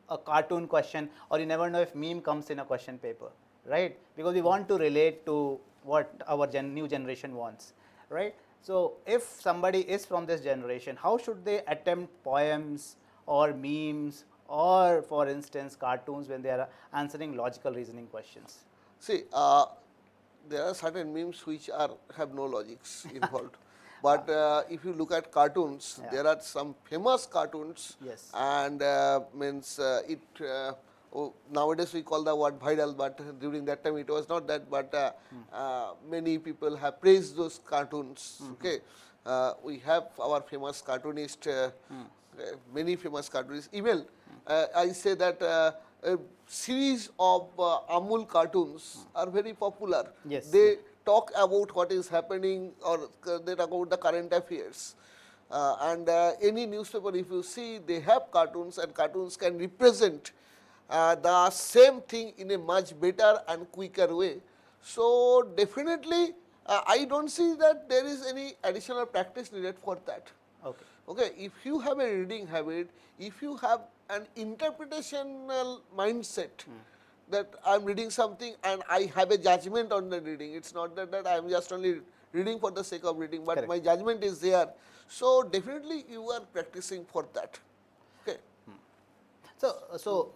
Speaker 1: a cartoon question, or you never know if meme comes in a question paper, right? Because we want to relate to what our new generation wants, right? So, if somebody is from this generation, how should they attempt poems or memes or, for instance, cartoons when they are answering logical reasoning questions?
Speaker 2: See, there are certain memes which are have no logics involved. But if you look at cartoons,
Speaker 1: Yeah.
Speaker 2: there are some famous cartoons,
Speaker 1: Yes.
Speaker 2: and means nowadays we call the word viral, but during that time it was not that. But many people have praised those cartoons. Okay, we have our famous cartoonist, many famous cartoonists. Even I say that a series of Amul cartoons are very popular.
Speaker 1: Yes.
Speaker 2: They talk about what is happening, or they talk about the current affairs. And any newspaper, if you see, they have cartoons, and cartoons can represent the same thing in a much better and quicker way. So, definitely I do not see that there is any additional practice needed for that.
Speaker 1: Okay.
Speaker 2: Okay, if you have a reading habit, if you have an interpretational mindset, that I am reading something and I have a judgment on the reading, it is not that I am just only reading for the sake of reading, but
Speaker 1: Correct.
Speaker 2: my judgment is there. So, definitely you are practicing for that. Okay.
Speaker 1: So,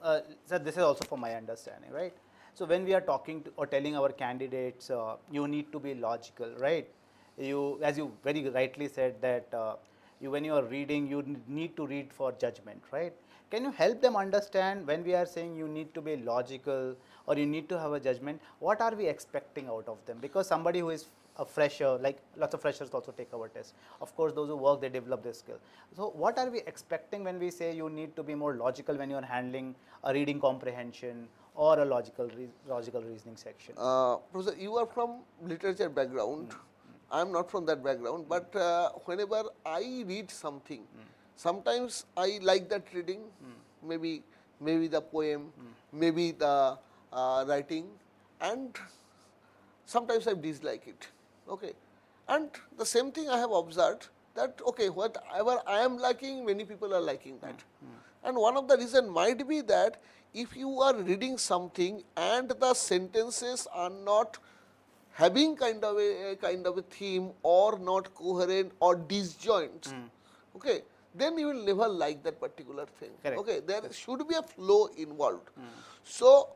Speaker 1: sir, this is also for my understanding, right? So, when we are talking to or telling our candidates, you need to be logical, right? You, as you very rightly said, that when you are reading, you need to read for judgment, right? Can you help them understand when we are saying you need to be logical or you need to have a judgment, what are we expecting out of them? Because somebody who is a fresher, like lots of freshers also take our test. Of course, those who work, they develop this skill. So, what are we expecting when we say you need to be more logical when you are handling a reading comprehension or a logical reasoning section?
Speaker 2: Professor, you are from literature background. I am not from that background, but whenever I read something, sometimes I like that reading, maybe the poem, maybe the writing, and sometimes I dislike it. Okay, and the same thing I have observed, that okay, whatever I am liking, many people are liking that. And one of the reason might be that if you are reading something and the sentences are not having kind of a theme, or not coherent, or disjoints, okay, then you will never like that particular thing.
Speaker 1: Correct.
Speaker 2: Okay, there should be a flow involved. So,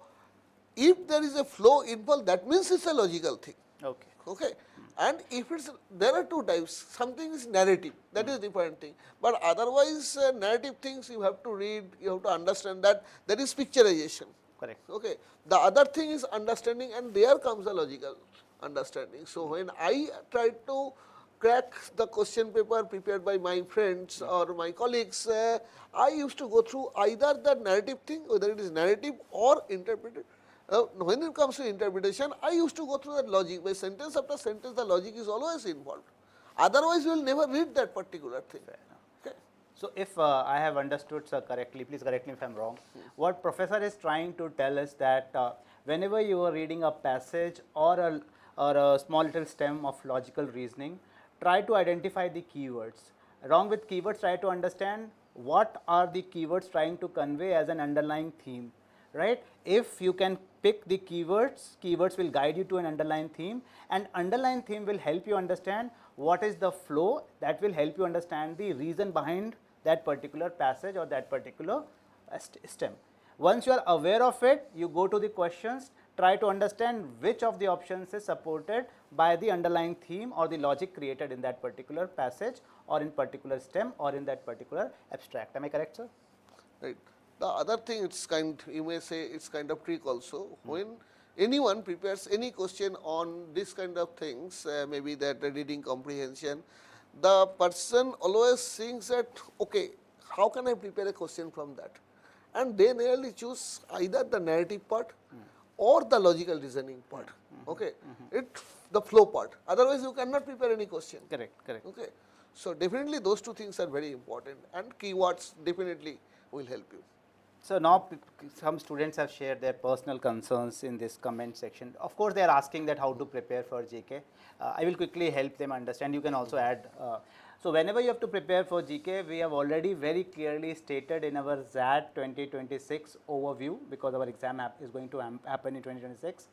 Speaker 2: if there is a flow involved, that means it's a logical thing.
Speaker 1: Okay.
Speaker 2: Okay, and if it's, there are two types. Something is narrative, that is different thing. But otherwise, narrative things you have to read, you have to understand that there is picturization.
Speaker 1: Correct.
Speaker 2: Okay, the other thing is understanding, and there comes the logical understanding. So, when I tried to crack the question paper prepared by my friends or my colleagues, I used to go through either the narrative thing, whether it is narrative or interpreted. When it comes to interpretation, I used to go through that logic. By sentence after sentence, the logic is always involved. Otherwise, you will never read that particular thing. Okay.
Speaker 1: So, if I have understood, sir, correctly, please correct me if I am wrong. What professor is trying to tell us that whenever you are reading a passage or a small little stem of logical reasoning, try to identify the keywords. Along with keywords, try to understand what are the keywords trying to convey as an underlying theme, right? If you can pick the keywords, keywords will guide you to an underlying theme, and underlying theme will help you understand what is the flow, that will help you understand the reason behind that particular passage or that particular stem. Once you are aware of it, you go to the questions, try to understand which of the options is supported by the underlying theme or the logic created in that particular passage or in particular stem or in that particular abstract. Am I correct, sir?
Speaker 2: Right. The other thing, it's you may say it's kind of trick also. When anyone prepares any question on this kind of things, maybe that reading comprehension, the person always thinks that, okay, how can I prepare a question from that? And they nearly choose either the narrative part or the logical reasoning part, okay, the flow part. Otherwise, you cannot prepare any question.
Speaker 1: Correct, correct.
Speaker 2: Okay. So, definitely those two things are very important, and keywords definitely will help you.
Speaker 1: So now some students have shared their personal concerns in this comment section. Of course, they are asking that how to prepare for GK. I will quickly help them understand. You can also add. So whenever you have to prepare for GK, we have already very clearly stated in our XAT 2026 overview, because our exam is going to happen in 2026.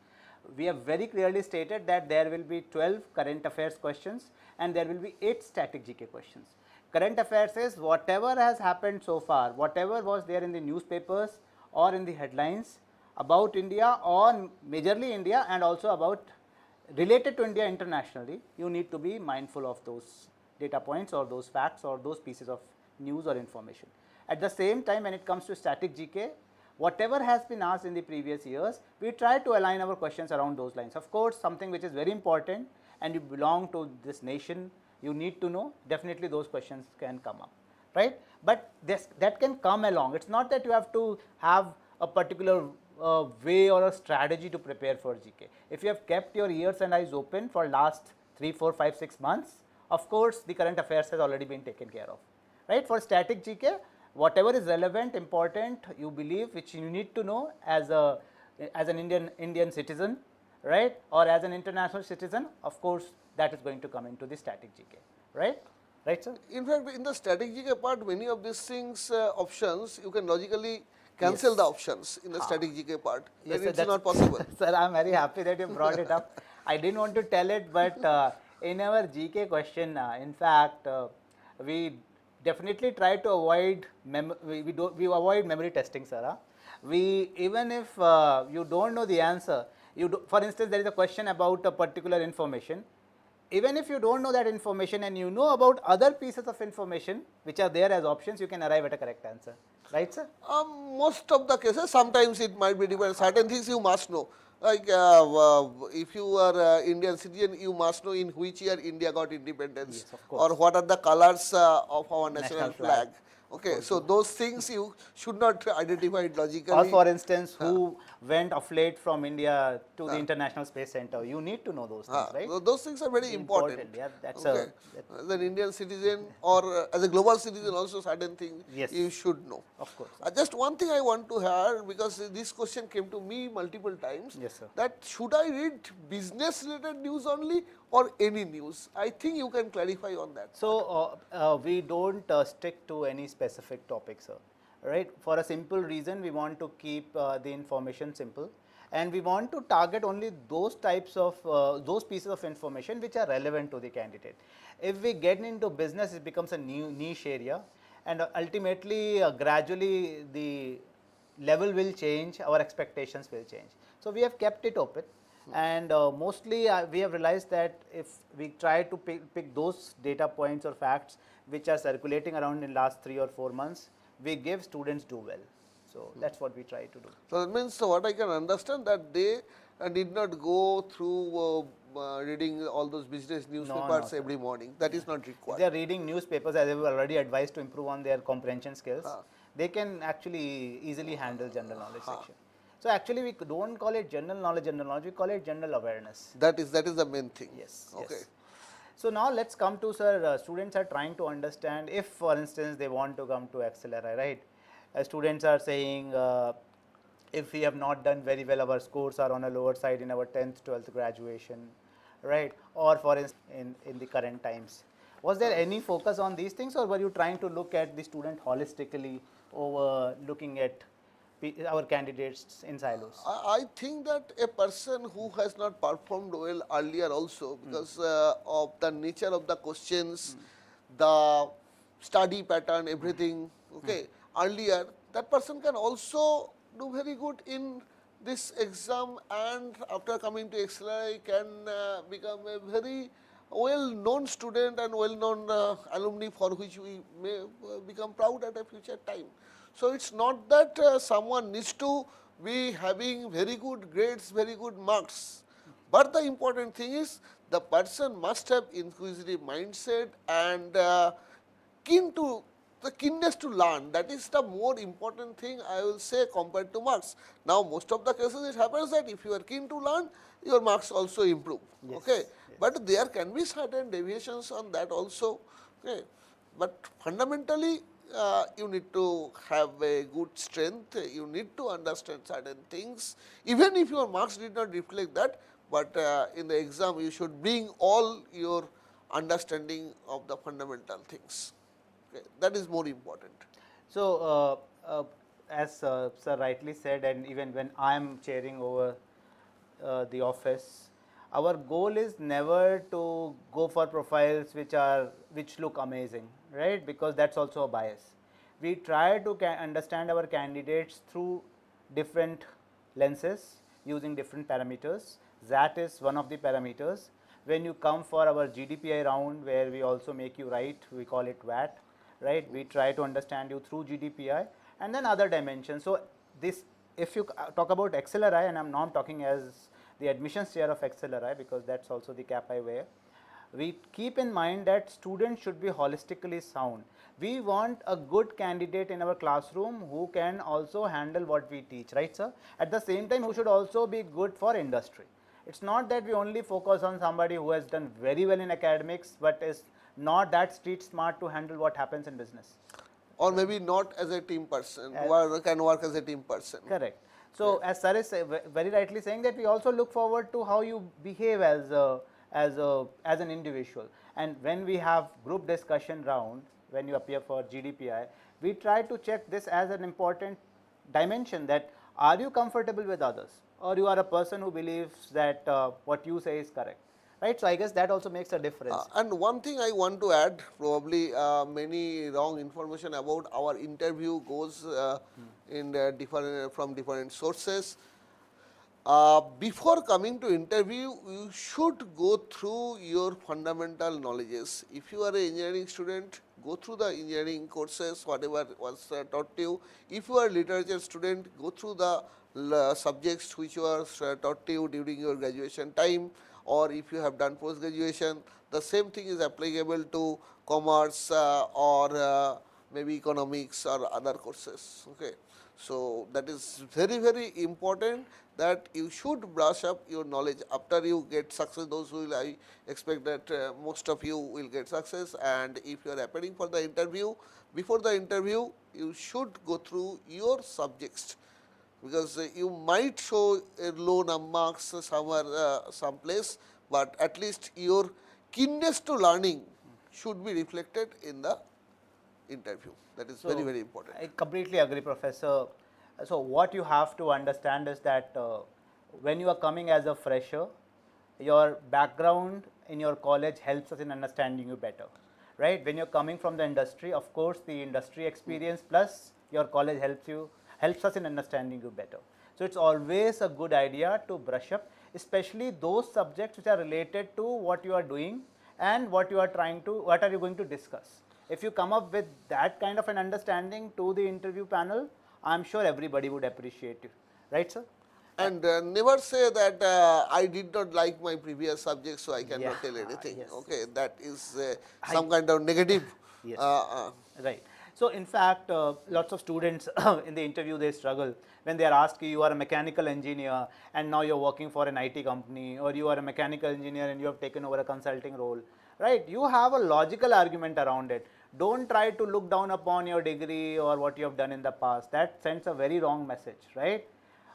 Speaker 1: We have very clearly stated that there will be 12 current affairs questions and there will be 8 static GK questions. Current affairs is whatever has happened so far, whatever was there in the newspapers or in the headlines about India or majorly India and also about related to India internationally, you need to be mindful of those data points or those facts or those pieces of news or information. At the same time, when it comes to static GK, whatever has been asked in the previous years, we try to align our questions around those lines. Of course, something which is very important and you belong to this nation, you need to know, definitely those questions can come up, right? But that can come along. It's not that you have to have a particular way or a strategy to prepare for GK. If you have kept your ears and eyes open for last 3, 4, 5, 6 months, of course, the current affairs has already been taken care of, right? For static GK, whatever is relevant, important, you believe, which you need to know as an Indian citizen, right, or as an international citizen, of course, that is going to come into the static GK, right? Right, sir?
Speaker 2: In fact, in the static GK part, many of these things, options, you can logically cancel the options in the static GK part.
Speaker 1: Yes,
Speaker 2: and
Speaker 1: sir,
Speaker 2: it's not possible.
Speaker 1: Sir, I'm very happy that you brought it up. I didn't want to tell it, but in our GK question, in fact, we definitely try to avoid we avoid memory testing, sir. We, even if you don't know the answer, for instance, there is a question about a particular information. Even if you don't know that information and you know about other pieces of information which are there as options, you can arrive at a correct answer, right, sir?
Speaker 2: Most of the cases, sometimes it might be different. Certain things you must know. Like if you are Indian citizen, you must know in which year India got independence,
Speaker 1: Yes, of course.
Speaker 2: or what are the colors of our national
Speaker 1: National
Speaker 2: flag.
Speaker 1: flag.
Speaker 2: Okay, so those things you should not identify it logically.
Speaker 1: Or for instance, who went of late from India to the International Space Center, you need to know those things, right?
Speaker 2: Those things are very important.
Speaker 1: Yeah, that's
Speaker 2: Okay. As an Indian citizen or as a global citizen also, certain things
Speaker 1: Yes.
Speaker 2: you should know.
Speaker 1: Of course.
Speaker 2: Just one thing I want to hear, because this question came to me multiple times,
Speaker 1: Yes, sir.
Speaker 2: that should I read business related news only or any news? I think you can clarify on that.
Speaker 1: So we don't stick to any specific topic, sir, right? For a simple reason, we want to keep the information simple, and we want to target only those types of those pieces of information which are relevant to the candidate. If we get into business, it becomes a new niche area, and ultimately, gradually, the level will change, our expectations will change. So we have kept it open. And mostly we have realized that if we try to pick those data points or facts which are circulating around in last 3 or 4 months, we give students do well. So that's what we try to do.
Speaker 2: So that means, what I can understand, that they did not go through reading all those business newspapers every morning. That is not required.
Speaker 1: They are reading newspapers, as I have already advised, to improve on their comprehension skills. They can actually easily handle general knowledge section. So actually, we don't call it general knowledge, we call it general awareness.
Speaker 2: That is the main thing.
Speaker 1: Yes.
Speaker 2: Okay.
Speaker 1: Yes. So now let's come to, sir, students are trying to understand if, for instance, they want to come to XLRI, right? Students are saying, if we have not done very well, our scores are on a lower side in our 10th, 12th graduation, right? or for in the current times? Was there any focus on these things, or were you trying to look at the student holistically over looking at our candidates in silos?
Speaker 2: I think that a person who has not performed well earlier also because of the nature of the questions, the study pattern, everything, okay, earlier, that person can also do very good in this exam, and after coming to XLRI can become a very well known student and well known alumni for which we may become proud at a future time. So it's not that someone needs to be having very good grades, very good marks, but the important thing is the person must have inquisitive mindset and the keenness to learn. That is the more important thing, I will say, compared to marks. Now most of the cases it happens that if you are keen to learn, your marks also improve.
Speaker 1: Yes,
Speaker 2: Okay,
Speaker 1: yes.
Speaker 2: but there can be certain deviations on that also. Okay, but fundamentally you need to have a good strength, you need to understand certain things, even if your marks did not reflect that, but in the exam you should bring all your understanding of the fundamental things. Okay, that is more important.
Speaker 1: So, as sir rightly said, and even when I am chairing over the office, our goal is never to go for profiles which look amazing, right? Because that's also a bias. We try to understand our candidates through different lenses using different parameters. That is one of the parameters. When you come for our GDPI round, where we also make you write, we call it VAT, right? We try to understand you through GDPI and then other dimensions. So this, if you talk about XLRI, and I'm not talking as the admissions chair of XLRI because that's also the cap I wear, we keep in mind that students should be holistically sound. We want a good candidate in our classroom who can also handle what we teach, right sir? At the same time, who should also be good for industry. It's not that we only focus on somebody who has done very well in academics but is not that street smart to handle what happens in business.
Speaker 2: Or maybe not as a team person, can work as a team person.
Speaker 1: Correct. So as sir is very rightly saying that we also look forward to how you behave as an individual. And when we have group discussion round, when you appear for GDPI, we try to check this as an important dimension, that are you comfortable with others, or you are a person who believes that what you say is correct, right? So I guess that also makes a difference.
Speaker 2: And one thing I want to add, probably many wrong information about our interview goes in from different sources. Before coming to interview, you should go through your fundamental knowledges. If you are an engineering student, go through the engineering courses, whatever was taught to you. If you are a literature student, go through the subjects which were taught to you during your graduation time, or if you have done post graduation, the same thing is applicable to commerce or maybe economics or other courses. Okay. So that is very, very important that you should brush up your knowledge after you get success. Those who will, I expect that most of you will get success, and if you are appearing for the interview, before the interview you should go through your subjects, because you might show a low marks somewhere someplace, but at least your keenness to learning should be reflected in the interview. That is very, very important.
Speaker 1: I completely agree, Professor. So what you have to understand is that when you are coming as a fresher, your background in your college helps us in understanding you better, right? When you're coming from the industry, of course, the industry experience plus your college helps us in understanding you better. So it's always a good idea to brush up, especially those subjects which are related to what you are doing and what are you going to discuss. If you come up with that kind of an understanding to the interview panel, I'm sure everybody would appreciate you, right sir?
Speaker 2: And never say that I did not like my previous subject, so I cannot tell anything.
Speaker 1: Yes,
Speaker 2: okay, that is some kind of negative.
Speaker 1: Yes. Right. So in fact, lots of students in the interview, they struggle when they are asked, you are a mechanical engineer and now you're working for an IT company, or you are a mechanical engineer and you have taken over a consulting role, right? You have a logical argument around it. Don't try to look down upon your degree or what you have done in the past. That sends a very wrong message, right?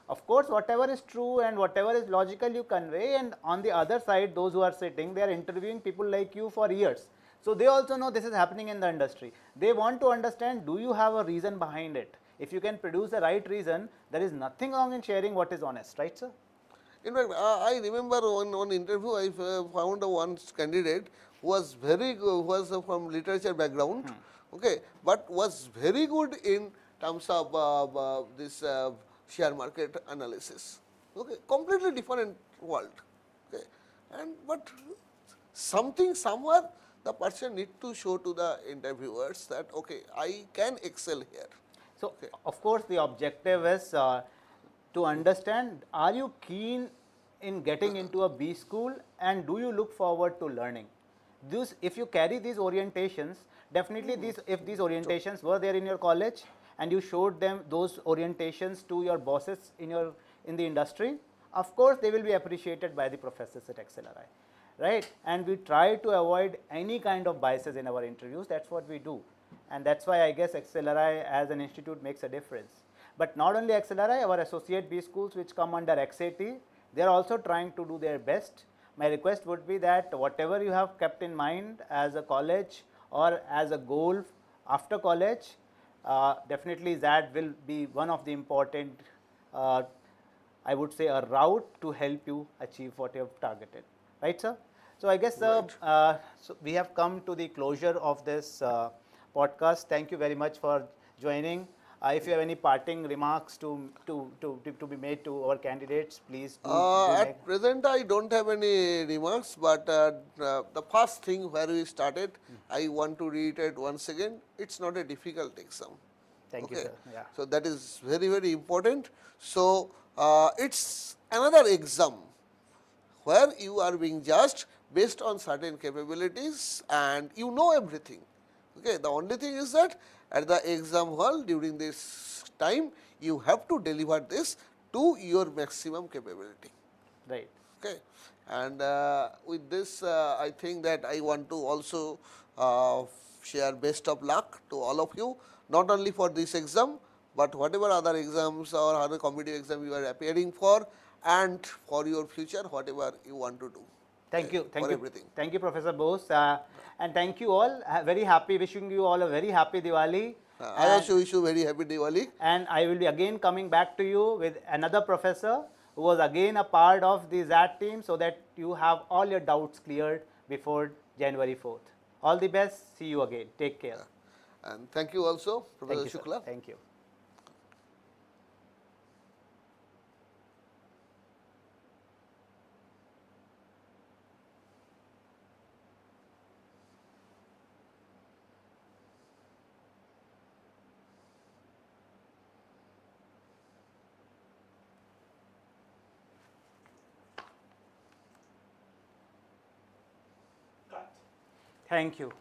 Speaker 1: Of course, whatever is true and whatever is logical you convey, and on the other side, those who are sitting, they are interviewing people like you for years. So they also know this is happening in the industry. They want to understand, do you have a reason behind it? If you can produce the right reason, there is nothing wrong in sharing what is honest, right, sir?
Speaker 2: In fact, I remember one interview I found one candidate who was very good, who was from literature background, okay, but was very good in terms of this share market analysis. Okay, completely different world. Okay, and but something somewhere the person need to show to the interviewers that okay, I can excel here.
Speaker 1: So,
Speaker 2: Okay.
Speaker 1: of course, the objective is to understand, are you keen in getting into a B school, and do you look forward to learning? This, if you carry these orientations, definitely if these orientations were there in your college and you showed them those orientations to your bosses in the industry, of course they will be appreciated by the professors at XLRI, right? And we try to avoid any kind of biases in our interviews. That's what we do, and that's why I guess XLRI as an institute makes a difference. But not only XLRI, our associate B schools which come under XAT, they are also trying to do their best. My request would be that whatever you have kept in mind as a college or as a goal after college, definitely that will be one of the important, I would say, a route to help you achieve what you have targeted. Right, sir? So I guess so we have come to the closure of this podcast. Thank you very much for joining. If you have any parting remarks to be made to our candidates, please do make.
Speaker 2: At present, I don't have any remarks, but the first thing where we started, I want to reiterate once again, it's not a difficult exam.
Speaker 1: Thank you, sir. Yeah.
Speaker 2: So that is very, very important. So it's another exam where you are being judged based on certain capabilities and you know everything. Okay, the only thing is that at the exam hall during this time you have to deliver this to your maximum capability.
Speaker 1: Right.
Speaker 2: Okay, and with this I think that I want to also share best of luck to all of you, not only for this exam but whatever other exams or other competitive exam you are appearing for, and for your future whatever you want to do.
Speaker 1: Thank
Speaker 2: Okay,
Speaker 1: you. Thank
Speaker 2: for
Speaker 1: you.
Speaker 2: everything.
Speaker 1: Thank you, Professor Bose. And thank you all. Very happy, wishing you all a very happy Diwali.
Speaker 2: I also wish you very happy Diwali.
Speaker 1: And I will be again coming back to you with another professor who was again a part of the XAT team, so that you have all your doubts cleared before January 4th. All the best. See you again. Take care.
Speaker 2: And thank you also,
Speaker 1: Thank
Speaker 2: Professor
Speaker 1: you, sir.
Speaker 2: Shukla.
Speaker 1: Thank you. Thank you.